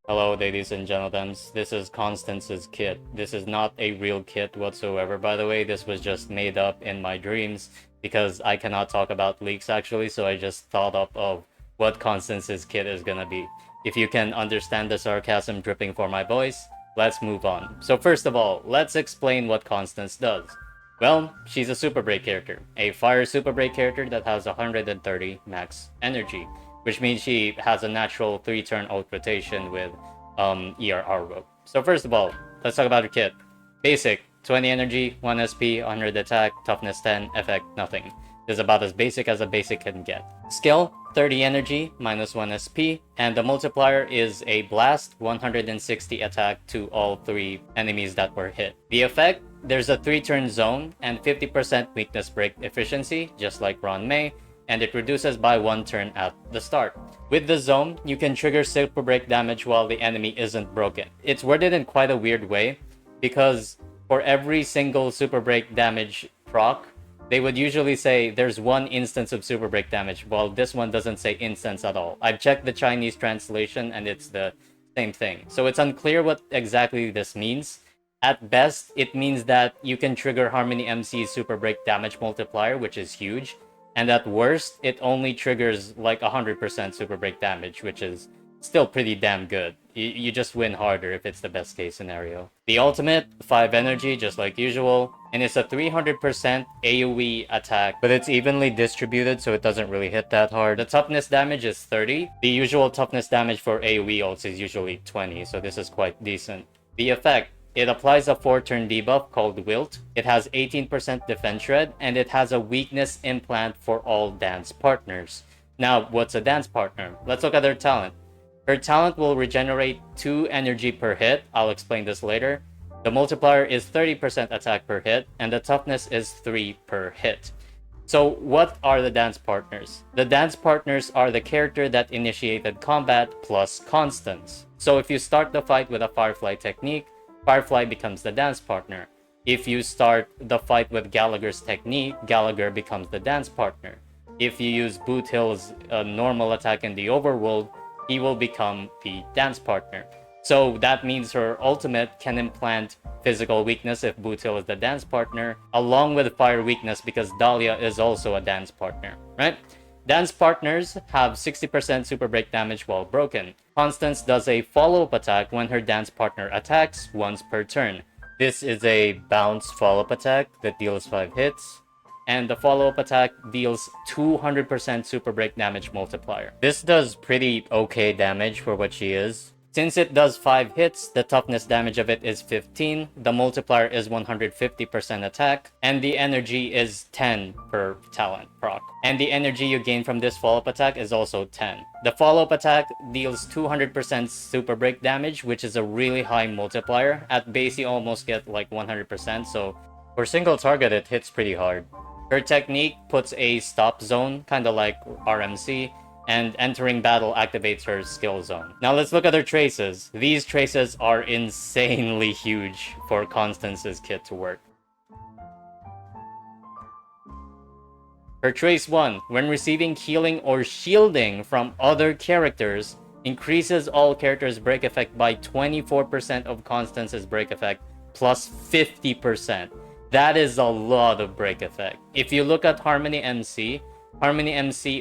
Hello, ladies and gentlemen. This is Constance's kit. This is not a real kit whatsoever, by the way. This was just made up in my dreams because I cannot talk about leaks actually, so I just thought up of what Constance's kit is gonna be. If you can understand the sarcasm dripping from my voice, let's move on. So first of all, let's explain what Constance does. Well, she's a Super Break character, a fire Super Break character that has 130 max energy, which means she has a natural 3-turn ult rotation with ERR rope. So first of all, let's talk about her kit. Basic, 20 energy, 1 SP, 100 attack, toughness 10, effect nothing. This is about as basic as a basic can get. Skill, 30 energy, minus 1 SP, and the multiplier is a blast, 160 attack to all 3 enemies that were hit. The effect, there's a 3-turn zone and 50% weakness break efficiency, just like Ron May, and it reduces by 1 turn at the start. With the zone, you can trigger super break damage while the enemy isn't broken. It's worded in quite a weird way, because for every single super break damage proc, they would usually say there's 1 instance of super break damage, while this one doesn't say instance at all. I've checked the Chinese translation and it's the same thing. So it's unclear what exactly this means. At best, it means that you can trigger Harmony MC's super break damage multiplier, which is huge. And at worst, it only triggers like 100% super break damage, which is still pretty damn good. You just win harder if it's the best case scenario. The ultimate, 5 energy, just like usual, and it's a 300% AoE attack, but it's evenly distributed so it doesn't really hit that hard. The toughness damage is 30. The usual toughness damage for AoE ults is usually 20, so this is quite decent. The effect, it applies a 4-turn debuff called Wilt. It has 18% defense shred, and it has a weakness implant for all dance partners. Now, what's a dance partner? Let's look at her talent. Her talent will regenerate 2 energy per hit. I'll explain this later. The multiplier is 30% attack per hit, and the toughness is 3 per hit. So what are the dance partners? The dance partners are the character that initiated combat plus Constance. So if you start the fight with a Firefly technique, Firefly becomes the dance partner. If you start the fight with Gallagher's technique, Gallagher becomes the dance partner. If you use Boot Hill's normal attack in the overworld, he will become the dance partner. So that means her ultimate can implant physical weakness if Boot Hill is the dance partner, along with fire weakness because Dahlia is also a dance partner, right? Dance partners have 60% super break damage while broken. Constance does a follow-up attack when her dance partner attacks once per turn. This is a bounce follow-up attack that deals 5 hits, and the follow-up attack deals 200% super break damage multiplier. This does pretty okay damage for what she is. Since it does 5 hits, the toughness damage of it is 15, the multiplier is 150% attack, and the energy is 10 per talent proc. And the energy you gain from this follow-up attack is also 10. The follow-up attack deals 200% super break damage, which is a really high multiplier. At base, you almost get like 100%, so for single target, it hits pretty hard. Her technique puts a stop zone, kinda like RMC, and entering battle activates her skill zone. Now let's look at her traces. These traces are insanely huge for Constance's kit to work. Her trace 1, when receiving healing or shielding from other characters, increases all characters' break effect by 24% of Constance's break effect, plus 50%. That is a lot of break effect. If you look at Harmony MC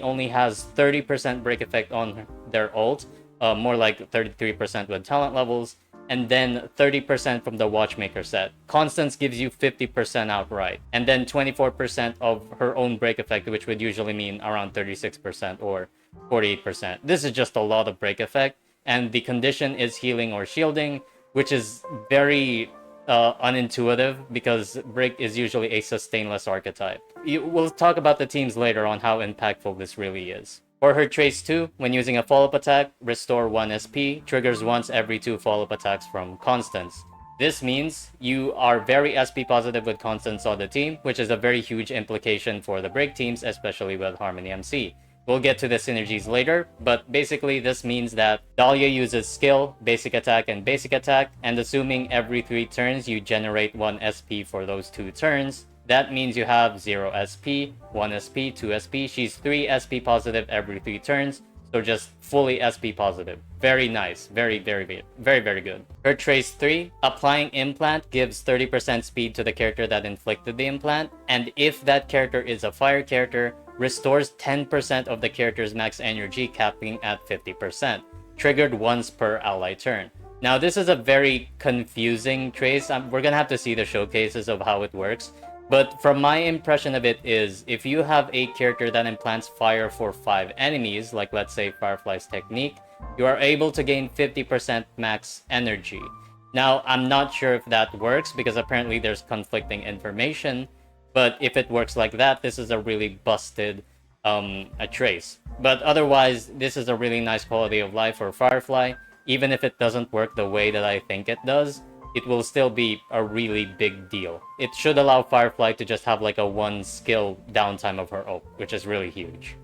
only has 30% break effect on their ult, more like 33% with talent levels, and then 30% from the Watchmaker set. Constance gives you 50% outright, and then 24% of her own break effect, which would usually mean around 36% or 48%. This is just a lot of break effect, and the condition is healing or shielding, which is very unintuitive because break is usually a sustainless archetype. We'll talk about the teams later on how impactful this really is. For her trace 2, when using a follow-up attack, restore 1 SP, triggers once every 2 follow-up attacks from Constance. This means you are very SP positive with Constance on the team, which is a very huge implication for the break teams, especially with Harmony MC. We'll get to the synergies later, but basically this means that Dahlia uses skill, basic attack, and assuming every 3 turns you generate 1 SP for those 2 turns, that means you have 0 SP, 1 SP, 2 SP. She's 3 SP positive every 3 turns, So just fully SP positive. Very nice. Very, very, very, very good. Her trace 3, applying implant gives 30% speed to the character that inflicted the implant. And if that character is a fire character, restores 10% of the character's max energy, capping at 50%. Triggered once per ally turn. Now, this is a very confusing trace. We're gonna have to see the showcases of how it works. But from my impression of it is, if you have a character that implants fire for 5 enemies, like let's say Firefly's technique, you are able to gain 50% max energy. Now, I'm not sure if that works because apparently there's conflicting information, but if it works like that, this is a really busted a trace. But otherwise, this is a really nice quality of life for Firefly. Even if it doesn't work the way that I think it does, it will still be a really big deal. It should allow Firefly to just have like a 1 skill downtime of her ult, which is really huge.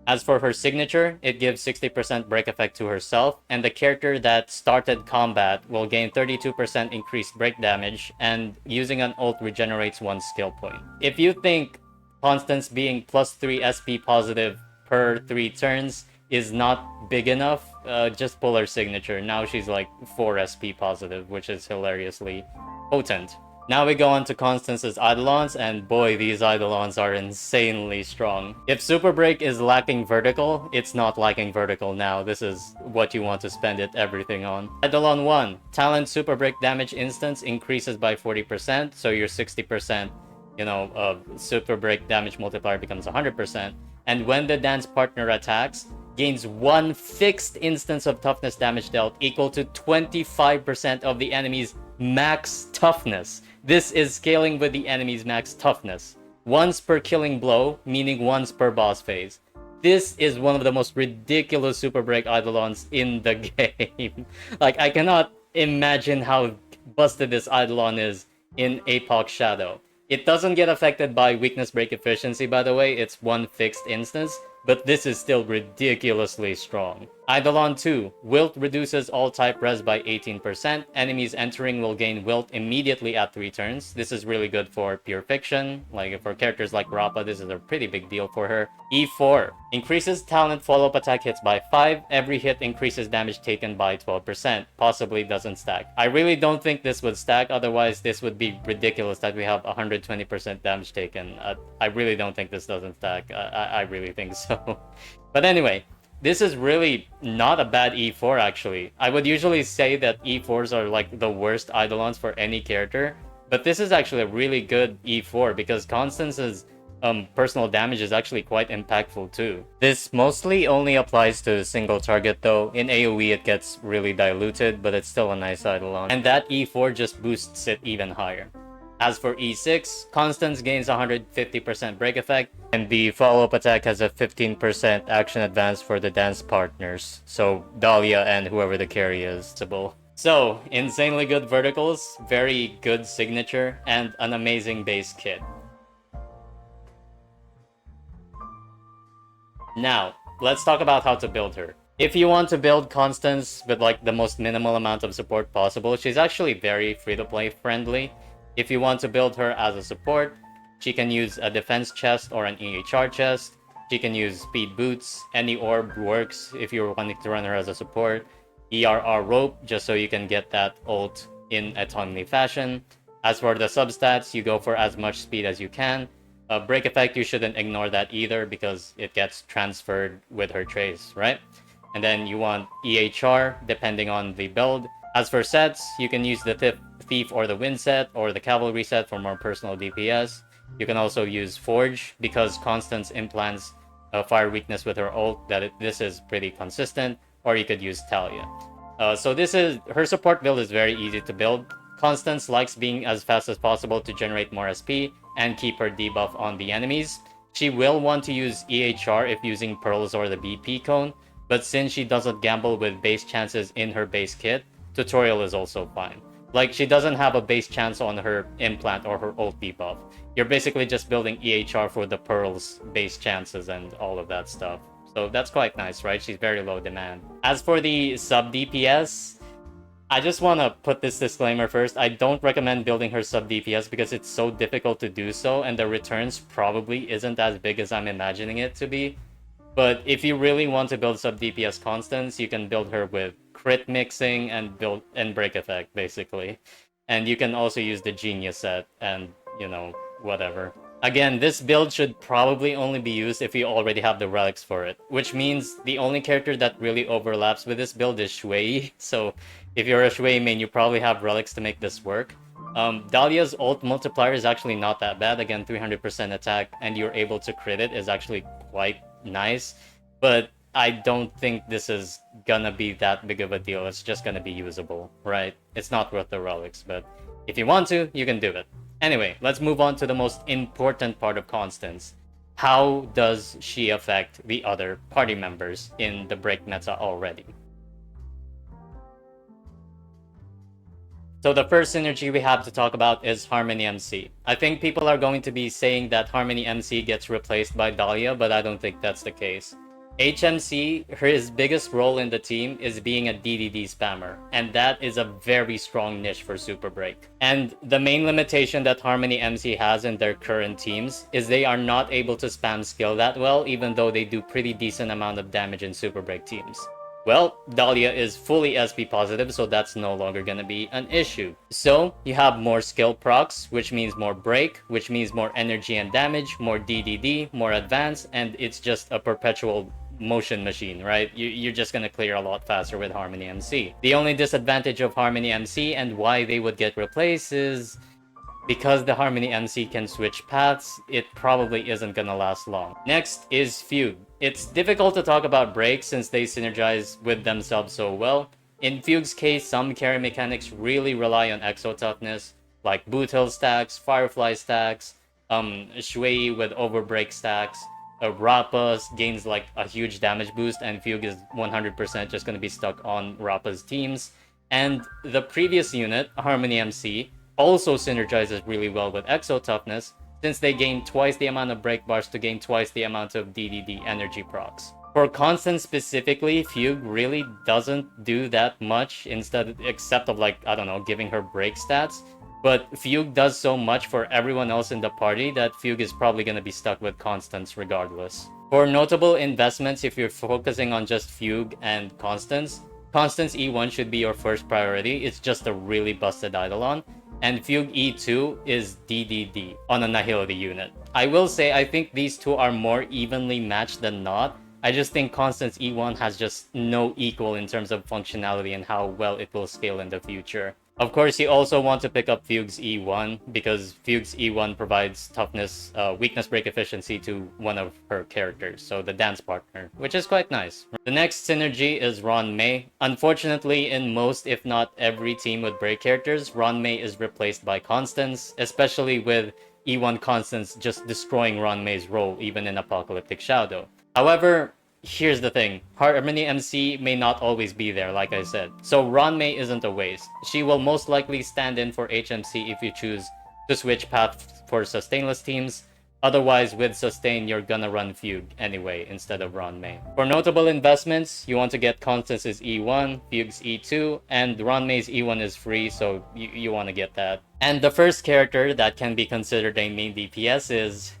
As for her signature, it gives 60% break effect to herself, and the character that started combat will gain 32% increased break damage, and using an ult regenerates 1 skill point. If you think Constance being plus 3 SP positive per 3 turns is not big enough, just pull her signature. Now she's like 4 SP positive, which is hilariously potent. Now we go on to Constance's eidolons, and boy, these eidolons are insanely strong. If Super Break is lacking vertical, it's not lacking vertical now. This is what you want to spend everything on. Eidolon 1, talent Super Break damage instance increases by 40%, so your 60%, Super Break damage multiplier becomes 100%. And when the dance partner attacks, gains 1 fixed instance of toughness damage dealt equal to 25% of the enemy's max toughness. This is scaling with the enemy's max toughness. Once per killing blow, meaning once per boss phase. This is one of the most ridiculous Super Break eidolons in the game. Like, I cannot imagine how busted this eidolon is in Apoc Shadow. It doesn't get affected by weakness break efficiency, by the way. It's 1 fixed instance, but this is still ridiculously strong. Eidolon 2, Wilt reduces all type res by 18%. Enemies entering will gain Wilt immediately at 3 turns. This is really good for pure fiction. Like for characters like Rappa, this is a pretty big deal for her. E4, increases talent follow-up attack hits by 5. Every hit increases damage taken by 12%. Possibly doesn't stack. I really don't think this would stack, otherwise this would be ridiculous that we have 120% damage taken. I really don't think this doesn't stack. I really think so. But anyway, this is really not a bad E4 actually. I would usually say that E4s are like the worst eidolons for any character, but this is actually a really good E4 because Constance's personal damage is actually quite impactful too. This mostly only applies to a single target though. In AoE it gets really diluted, but it's still a nice eidolon. And that E4 just boosts it even higher. As for E6, Constance gains 150% break effect, and the follow-up attack has a 15% action advance for the dance partners, so Dahlia and whoever the carry is. So, insanely good verticals, very good signature, and an amazing base kit. Now, let's talk about how to build her. If you want to build Constance with like the most minimal amount of support possible, she's actually very free-to-play friendly. If you want to build her as a support, she can use a defense chest or an EHR chest. She can use speed boots. Any orb works if you're wanting to run her as a support. ERR rope, just so you can get that ult in a timely fashion. As for the substats, you go for as much speed as you can. Break effect, you shouldn't ignore that either because it gets transferred with her trace, right? And then you want EHR, depending on the build. As for sets, you can use the Thief or the Wind set or the Cavalry set for more personal DPS. You can also use Forge because Constance implants a fire weakness with her ult this is pretty consistent, or you could use Thalia. So her support build is very easy to build. Constance likes being as fast as possible to generate more SP and keep her debuff on the enemies. She will want to use EHR if using Pearls or the BP cone, but since she doesn't gamble with base chances in her base kit, Tutorial is also fine. Like, she doesn't have a base chance on her implant or her ult debuff. You're basically just building EHR for the Pearls base chances and all of that stuff. So that's quite nice, right? She's very low demand. As for the sub DPS, I just want to put this disclaimer first. I don't recommend building her sub DPS because it's so difficult to do so, and the returns probably isn't as big as I'm imagining it to be. But if you really want to build sub DPS Constance, you can build her with crit mixing and build and break effect, basically. And you can also use the genius set and, you know, whatever. Again, this build should probably only be used if you already have the relics for it, which means the only character that really overlaps with this build is Shui. So if you're a Shui main, you probably have relics to make this work. Dahlia's ult multiplier is actually not that bad. Again, 300% attack, and you're able to crit it is actually quite nice. But I don't think this is gonna be that big of a deal. It's just gonna be usable, right? It's not worth the relics, but if you want to, you can do it. Anyway, let's move on to the most important part of Constance. How does she affect the other party members in the break meta already? So the first synergy we have to talk about is Harmony MC. I think people are going to be saying that Harmony MC gets replaced by Dahlia, but I don't think that's the case. HMC, his biggest role in the team is being a DDD spammer, and that is a very strong niche for Super Break. And the main limitation that Harmony MC has in their current teams is they are not able to spam skill that well, even though they do pretty decent amount of damage in Super Break teams. Well, Dahlia is fully SP positive, so that's no longer gonna be an issue. So, you have more skill procs, which means more break, which means more energy and damage, more DDD, more advance, and it's just a perpetual motion machine, right? You're just gonna clear a lot faster with Harmony MC. The only disadvantage of Harmony MC and why they would get replaced is because the Harmony MC can switch paths, it probably isn't gonna last long. Next is Fugue. It's difficult to talk about breaks since they synergize with themselves so well. In Fugue's case, some carry mechanics really rely on exo toughness, like Boot Hill stacks, Firefly stacks, Shui with overbreak stacks. Rappa gains like a huge damage boost, and Fugue is 100% just gonna be stuck on Rappa's teams. And the previous unit, Harmony MC, also synergizes really well with Exo Toughness, since they gain twice the amount of break bars to gain twice the amount of DDD energy procs. For Constance specifically, Fugue really doesn't do that much except of like, I don't know, giving her break stats. But Fugue does so much for everyone else in the party that Fugue is probably going to be stuck with Constance regardless. For notable investments, if you're focusing on just Fugue and Constance E1 should be your first priority. It's just a really busted eidolon. And Fugue E2 is DDD on a Nihility unit. I will say I think these two are more evenly matched than not. I just think Constance E1 has just no equal in terms of functionality and how well it will scale in the future. Of course, you also want to pick up Fugue's E1 because Fugue's E1 provides toughness, weakness break efficiency to one of her characters, so the dance partner, which is quite nice. The next synergy is Ron Mei. Unfortunately, in most, if not every team with break characters, Ron Mei is replaced by Constance, especially with E1 Constance just destroying Ron Mei's role even in Apocalyptic Shadow. However, here's the thing, Harmony MC may not always be there, like I said. So Ron Mei isn't a waste. She will most likely stand in for HMC if you choose to switch paths for sustainless teams. Otherwise, with sustain, you're gonna run Fugue anyway instead of Ron Mei. For notable investments, you want to get Constance's E1, Fugue's E2, and Ron Mei's E1 is free, so you want to get that. And the first character that can be considered a main DPS is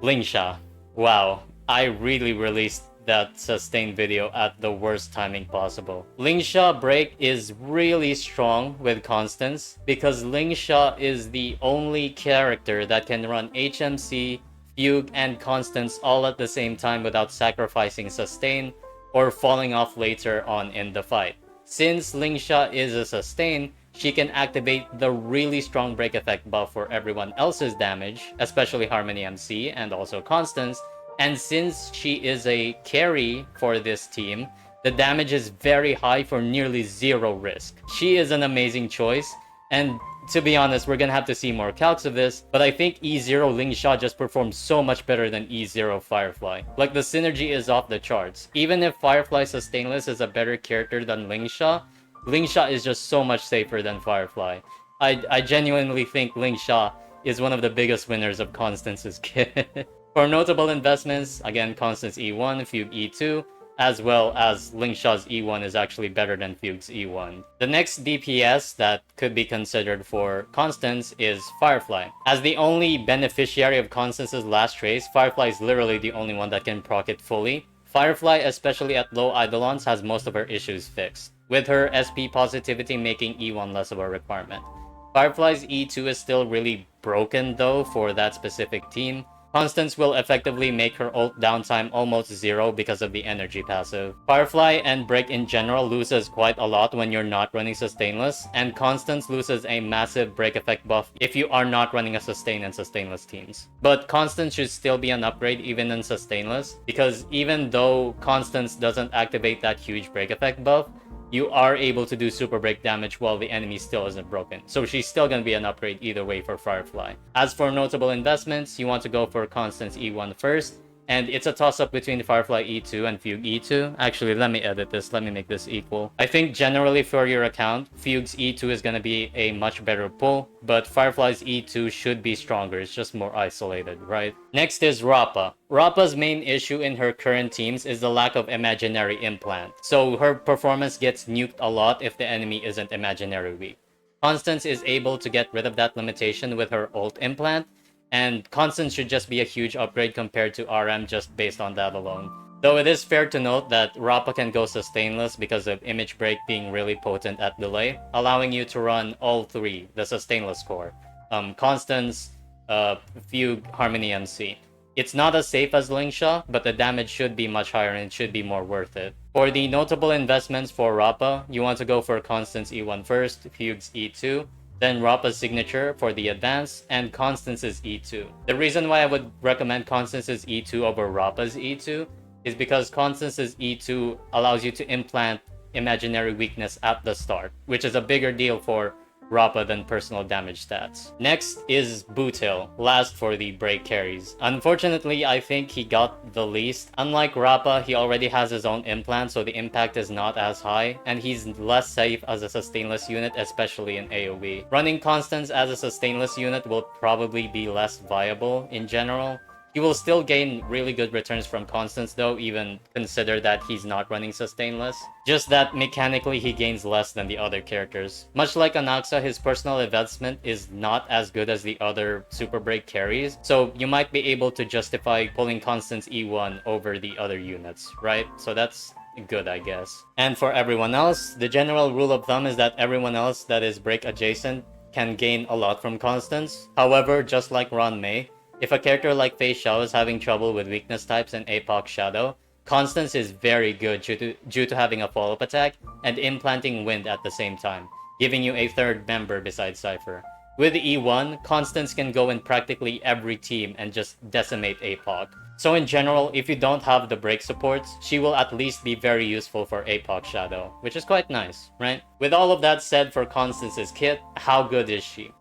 Lingsha. Wow, I really released that sustain video at the worst timing possible. Lingsha break is really strong with Constance because Lingsha is the only character that can run HMC, Fugue, and Constance all at the same time without sacrificing sustain or falling off later on in the fight. Since Lingsha is a sustain, she can activate the really strong break effect buff for everyone else's damage, especially Harmony MC and also Constance. And since she is a carry for this team, the damage is very high for nearly zero risk. She is an amazing choice, and to be honest, we're gonna have to see more calcs of this, but I think E0 Lingsha just performs so much better than E0 Firefly. Like, the synergy is off the charts. Even if Firefly Sustainless is a better character than Lingsha, Lingsha is just so much safer than Firefly. I genuinely think Lingsha is one of the biggest winners of Constance's kit. For notable investments, again, Constance E1, Fugue E2, as well as Lingsha's E1 is actually better than Fugue's E1. The next DPS that could be considered for Constance is Firefly. As the only beneficiary of Constance's last trace, Firefly is literally the only one that can proc it fully. Firefly, especially at low eidolons, has most of her issues fixed, with her SP positivity making E1 less of a requirement. Firefly's E2 is still really broken though for that specific team. Constance will effectively make her ult downtime almost zero because of the energy passive. Firefly and Break in general loses quite a lot when you're not running Sustainless, and Constance loses a massive break effect buff if you are not running a Sustain and Sustainless teams. But Constance should still be an upgrade even in Sustainless, because even though Constance doesn't activate that huge break effect buff, you are able to do super break damage while the enemy still isn't broken. So she's still gonna be an upgrade either way for Firefly. As for notable investments, you want to go for Constance E1 first, and it's a toss-up between Firefly E2 and Fugue E2. Actually, let me edit this. Let me make this equal. I think generally for your account, Fugue's E2 is going to be a much better pull, but Firefly's E2 should be stronger. It's just more isolated, right? Next is Rappa. Rappa's main issue in her current teams is the lack of imaginary implant. So her performance gets nuked a lot if the enemy isn't imaginary weak. Constance is able to get rid of that limitation with her ult implant, and Constance should just be a huge upgrade compared to RM just based on that alone. Though it is fair to note that Rappa can go Sustainless because of Image Break being really potent at delay, allowing you to run all three, the Sustainless core. Constance, Fugue, Harmony, MC. It's not as safe as Lingsha, but the damage should be much higher and it should be more worth it. For the notable investments for Rappa, you want to go for Constance E1 first, Fugue's E2, then Rappa's signature for the advance, and Constance's E2. The reason why I would recommend Constance's E2 over Rappa's E2 is because Constance's E2 allows you to implant imaginary weakness at the start, which is a bigger deal for Rappa than personal damage stats. Next is Bootail, last for the break carries. Unfortunately, I think he got the least. Unlike Rappa, he already has his own implant, so the impact is not as high, and he's less safe as a Sustainless unit, especially in AoE. Running Constance as a Sustainless unit will probably be less viable in general. He will still gain really good returns from Constance though, even consider that he's not running Sustainless. Just that mechanically he gains less than the other characters. Much like Anaxa, his personal investment is not as good as the other super break carries, so you might be able to justify pulling Constance E1 over the other units, right? So that's good, I guess. And for everyone else, the general rule of thumb is that everyone else that is break adjacent can gain a lot from Constance. However, just like Ron May, if a character like Fei Xiao is having trouble with weakness types in Apoc Shadow, Constance is very good due to having a follow-up attack and implanting Wind at the same time, giving you a third member besides Cypher. With E1, Constance can go in practically every team and just decimate Apoc. So in general, if you don't have the break supports, she will at least be very useful for Apoc Shadow, which is quite nice, right? With all of that said for Constance's kit, how good is she?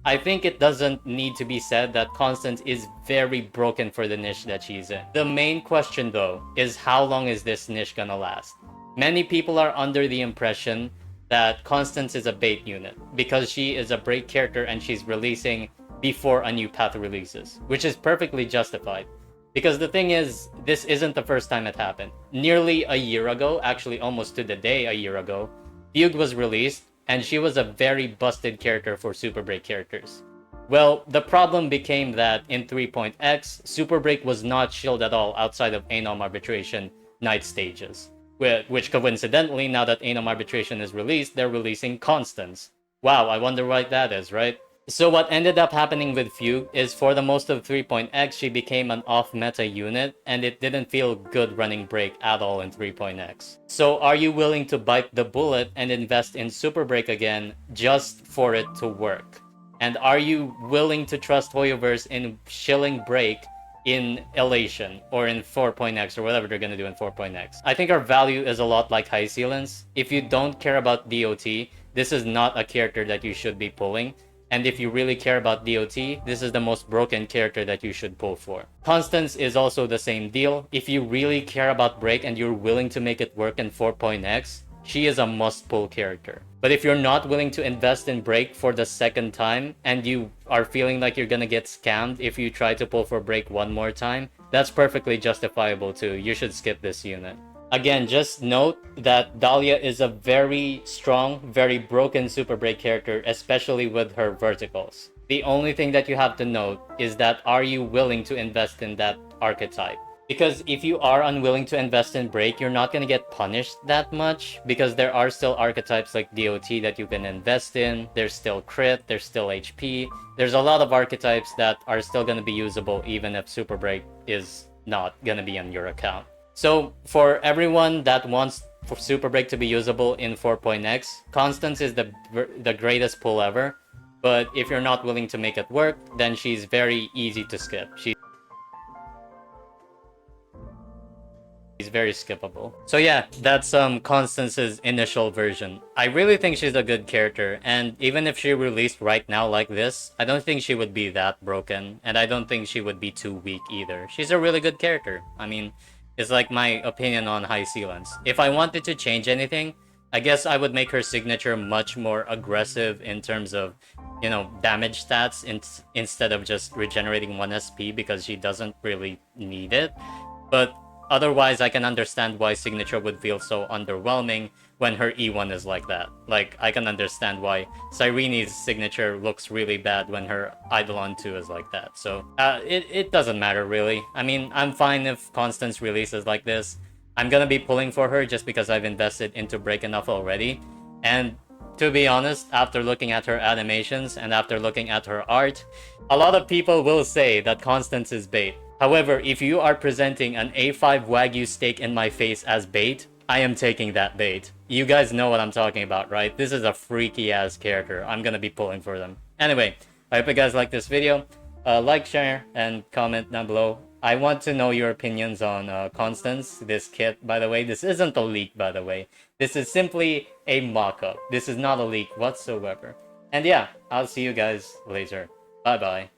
I think it doesn't need to be said that Constance is very broken for the niche that she's in. The main question though is how long is this niche gonna last? Many people are under the impression that Constance is a bait unit because she is a break character and she's releasing before a new path releases, which is perfectly justified. Because the thing is, this isn't the first time it happened. Nearly a year ago, actually almost to the day a year ago, Fugue was released, and she was a very busted character for Super Break characters. Well, the problem became that in 3.x, Super Break was not shielded at all outside of Anom Arbitration night stages. Which coincidentally, now that Anom Arbitration is released, they're releasing Constance. Wow, I wonder why that is, right? So what ended up happening with Fugue is for the most of 3.x, she became an off-meta unit, and it didn't feel good running Break at all in 3.x. So are you willing to bite the bullet and invest in Super Break again just for it to work? And are you willing to trust Hoyoverse in shilling Break in Elation or in 4.x or whatever they're gonna do in 4.x? I think our value is a lot like High Sealants. If you don't care about DOT, this is not a character that you should be pulling. And if you really care about DOT, this is the most broken character that you should pull for. Constance is also the same deal. If you really care about Break and you're willing to make it work in 4.x, she is a must-pull character. But if you're not willing to invest in break for the second time, and you are feeling like you're gonna get scammed if you try to pull for break one more time, that's perfectly justifiable too. You should skip this unit. Again, just note that Dahlia is a very strong, very broken super break character, especially with her verticals. The only thing that you have to note is that are you willing to invest in that archetype? Because if you are unwilling to invest in break, you're not going to get punished that much, because there are still archetypes like DOT that you can invest in. There's still crit, there's still HP. There's a lot of archetypes that are still going to be usable even if super break is not going to be on your account. So for everyone that wants for super break to be usable in 4.x, Constance is the greatest pull ever. But if you're not willing to make it work, then she's very easy to skip. She's very skippable. So yeah, that's Constance's initial version. I really think she's a good character, and even if she released right now like this, I don't think she would be that broken, and I don't think she would be too weak either. She's a really good character. I mean, it's like my opinion on High Sealants. If I wanted to change anything, I guess I would make her signature much more aggressive in terms of, you know, damage stats instead of just regenerating 1 SP, because she doesn't really need it. But otherwise, I can understand why signature would feel so underwhelming when her E1 is like that. Like, I can understand why Cyrene's signature looks really bad when her Eidolon 2 is like that. So, it doesn't matter really. I mean, I'm fine if Constance releases like this. I'm gonna be pulling for her just because I've invested into break enough already. And to be honest, after looking at her animations and after looking at her art, a lot of people will say that Constance is bait. However, if you are presenting an A5 Wagyu steak in my face as bait, I am taking that bait. You guys know what I'm talking about, right? This is a freaky ass character. I'm gonna be pulling for them. Anyway, I hope you guys like this video. Like, share, and comment down below. I want to know your opinions on Constance, this kit, by the way. This isn't a leak, by the way. This is simply a mock-up. This is not a leak whatsoever. And yeah, I'll see you guys later. Bye-bye.